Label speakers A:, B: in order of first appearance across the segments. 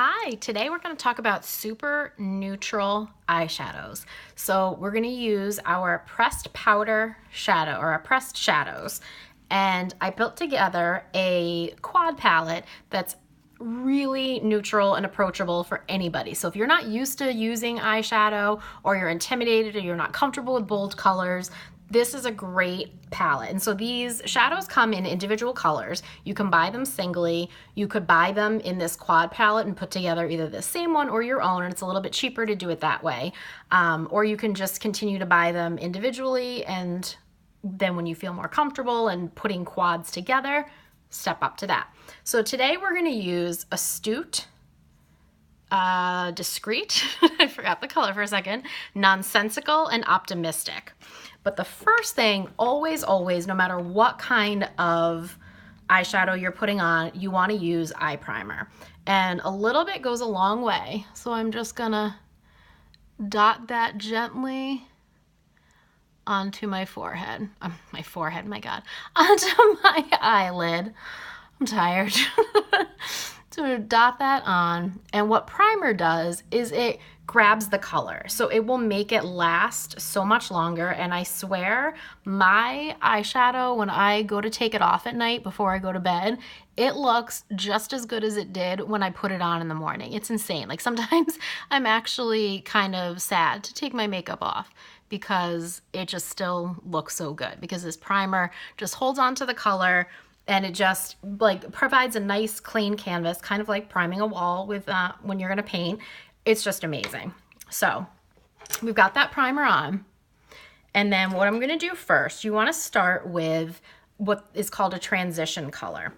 A: Hi, today we're going to talk about super neutral eyeshadows. So we're going to use our pressed powder shadow or our pressed shadows. And I built together a quad palette that's really neutral and approachable for anybody. So if you're not used to using eyeshadow or you're intimidated or you're not comfortable with bold colors, this is a great palette. And so these shadows come in individual colors. You can buy them singly. You could buy them in this quad palette and put together either the same one or your own, and it's a little bit cheaper to do it that way. Or you can just continue to buy them individually, and then when you feel more comfortable and putting quads together, step up to that. So today we're going to use Astute, Discreet, I forgot the color for a second, Nonsensical, and Optimistic. But the first thing, always, no matter what kind of eyeshadow you're putting on, you want to use eye primer. And a little bit goes a long way. So I'm just gonna dot that gently onto my forehead. My God. Onto my eyelid. I'm tired. So dot that on, and what primer does is it grabs the color, so it will make it last so much longer. And I swear, my eyeshadow, when I go to take it off at night before I go to bed, it looks just as good as it did when I put it on in the morning. It's insane. Like, sometimes I'm actually kind of sad to take my makeup off because it just still looks so good, because this primer just holds on to the color. And it just like provides a nice clean canvas, kind of like priming a wall with when you're gonna paint. It's just amazing. So we've got that primer on. And then what I'm gonna do first, you wanna start with what is called a transition color.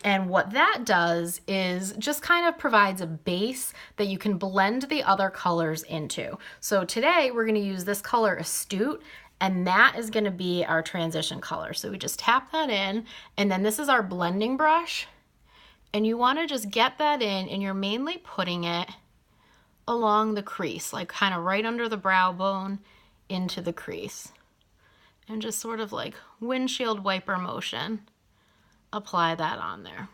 A: And what that does is just kind of provides a base that you can blend the other colors into. So today we're gonna use this color Astute, and that is going to be our transition color. So we just tap that in, and then this is our blending brush, and you want to just get that in, and you're mainly putting it along the crease, like kind of right under the brow bone into the crease, and just sort of like windshield wiper motion, apply that on there.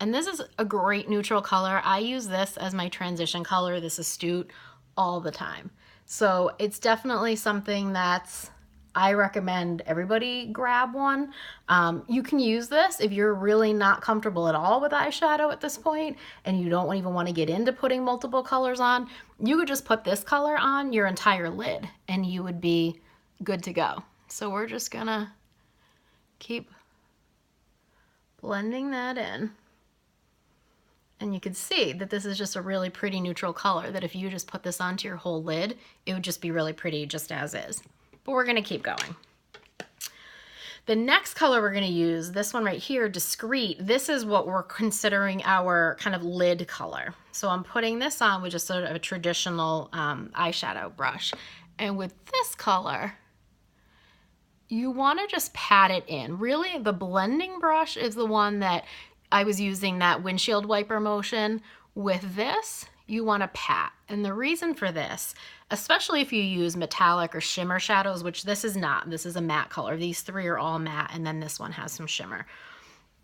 A: And this is a great neutral color. I use this as my transition color, this Astute, all the time. So it's definitely something that's, I recommend everybody grab one. You can use this if you're really not comfortable at all with eyeshadow at this point and you don't even want to get into putting multiple colors on. You could just put this color on your entire lid and you would be good to go. So we're just gonna keep blending that in. And you can see that this is just a really pretty neutral color, that if you just put this onto your whole lid, it would just be really pretty just as is. But we're gonna keep going. The next color we're gonna use, this one right here, Discreet, this is what we're considering our kind of lid color. So I'm putting this on with just sort of a traditional eyeshadow brush. And with this color, you wanna just pat it in. Really, the blending brush is the one that I was using that windshield wiper motion. With this, you want to pat. And the reason for this, especially if you use metallic or shimmer shadows, which this is not, this is a matte color. These three are all matte, and then this one has some shimmer.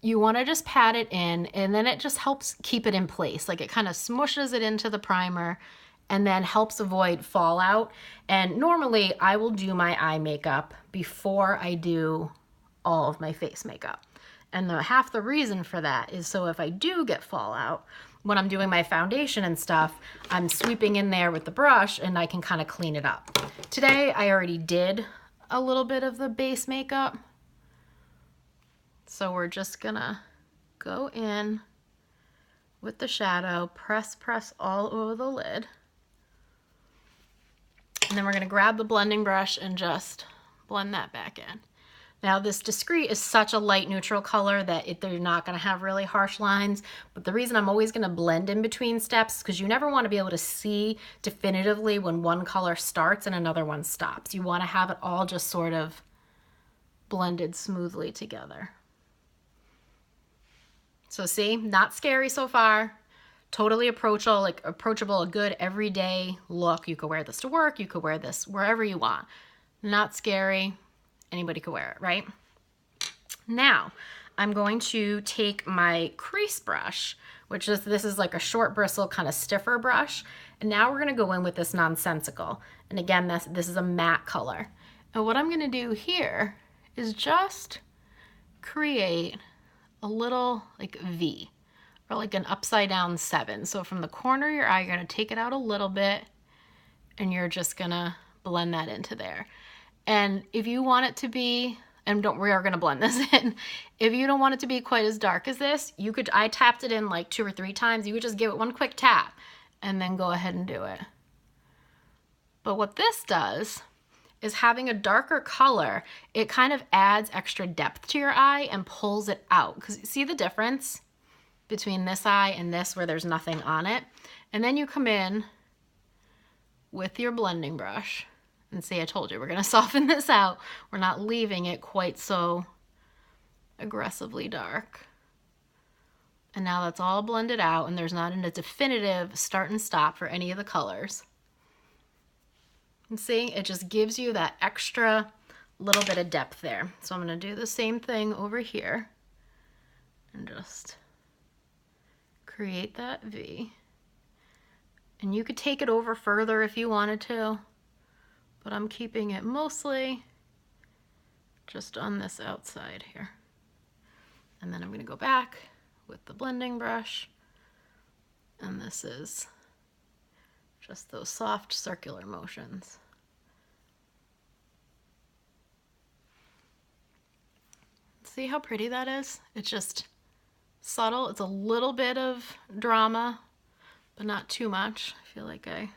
A: You want to just pat it in, and then it just helps keep it in place. Like, it kind of smushes it into the primer and then helps avoid fallout. And normally I will do my eye makeup before I do all of my face makeup. And half the reason for that is so if I do get fallout, when I'm doing my foundation and stuff, I'm sweeping in there with the brush and I can kind of clean it up. Today, I already did a little bit of the base makeup. So we're just gonna go in with the shadow, press all over the lid. And then we're gonna grab the blending brush and just blend that back in. Now this Discreet is such a light neutral color that they're not gonna have really harsh lines, but the reason I'm always gonna blend in between steps is because you never wanna be able to see definitively when one color starts and another one stops. You wanna have it all just sort of blended smoothly together. So see, not scary so far, totally approachable, a good everyday look. You could wear this to work, you could wear this wherever you want. Not scary. Anybody could wear it, right? Now, I'm going to take my crease brush, which is, this is like a short bristle, kind of stiffer brush. And now we're gonna go in with this Nonsensical. And again, this is a matte color. And what I'm gonna do here is just create a little like V, or like an upside down 7. So from the corner of your eye, you're gonna take it out a little bit and you're just gonna blend that into there. And if you want it to be, and we are gonna blend this in, if you don't want it to be quite as dark as this, you could, I tapped it in like 2 or 3 times, you would just give it one quick tap and then go ahead and do it. But what this does is, having a darker color, it kind of adds extra depth to your eye and pulls it out. Because see the difference between this eye and this where there's nothing on it? And then you come in with your blending brush and see, I told you, we're gonna soften this out. We're not leaving it quite so aggressively dark. And now that's all blended out and there's not a definitive start and stop for any of the colors. And see, it just gives you that extra little bit of depth there. So I'm gonna do the same thing over here and just create that V. And you could take it over further if you wanted to, but I'm keeping it mostly just on this outside here. And then I'm gonna go back with the blending brush, and this is just those soft circular motions. See how pretty that is? It's just subtle. It's a little bit of drama, but not too much. I feel like I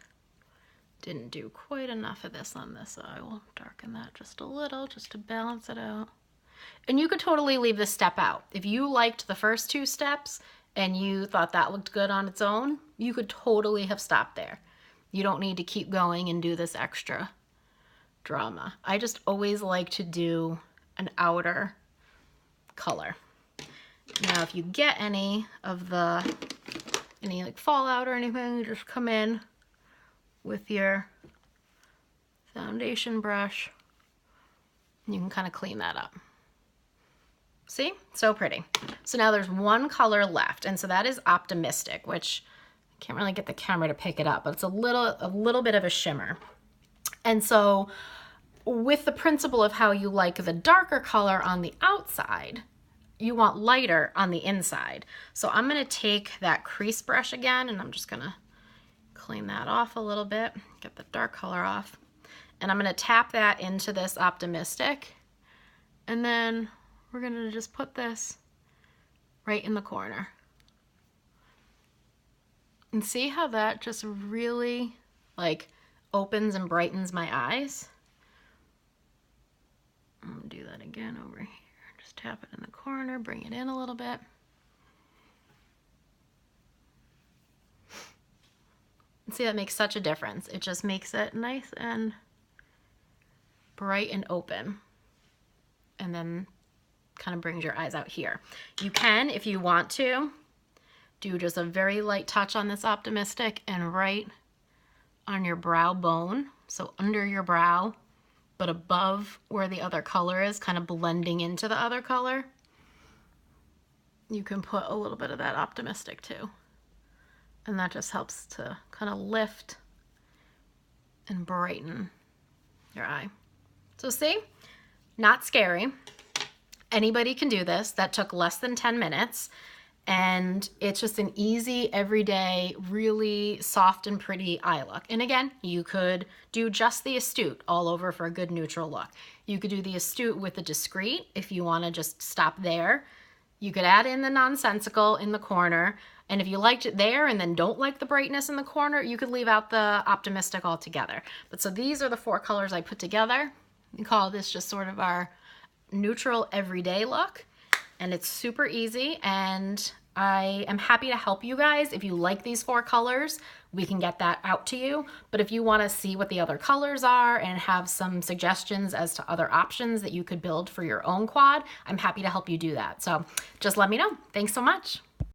A: didn't do quite enough of this on this, so I will darken that just a little just to balance it out. And you could totally leave this step out. If you liked the first 2 steps and you thought that looked good on its own, you could totally have stopped there. You don't need to keep going and do this extra drama. I just always like to do an outer color. Now, if you get any like fallout or anything, you just come in with your foundation brush and you can kind of clean that up. See? So pretty. So now there's one color left, and so that is Optimistic, which I can't really get the camera to pick it up, but it's a little bit of a shimmer. And so with the principle of how you like the darker color on the outside, you want lighter on the inside. So I'm gonna take that crease brush again, and I'm just gonna clean that off a little bit, get the dark color off. And I'm gonna tap that into this Optimistic, and then we're gonna just put this right in the corner. And see how that just really like opens and brightens my eyes? I'm gonna do that again over here. Just tap it in the corner, bring it in a little bit. And see, that makes such a difference. It just makes it nice and bright and open. And then kind of brings your eyes out here. You can, if you want to, do just a very light touch on this Optimistic and right on your brow bone. So under your brow, but above where the other color is, kind of blending into the other color. You can put a little bit of that Optimistic too. And that just helps to kind of lift and brighten your eye. So see, not scary. Anybody can do this. That took less than 10 minutes. And it's just an easy, everyday, really soft and pretty eye look. And again, you could do just the Astute all over for a good neutral look. You could do the Astute with the Discreet if you want to just stop there. You could add in the Nonsensical in the corner. And if you liked it there and then don't like the brightness in the corner, you could leave out the Optimistic altogether. But so these are the 4 colors I put together. We call this just sort of our neutral everyday look. And it's super easy, and I am happy to help you guys. If you like these 4 colors, we can get that out to you. But if you want to see what the other colors are and have some suggestions as to other options that you could build for your own quad, I'm happy to help you do that. So just let me know. Thanks so much.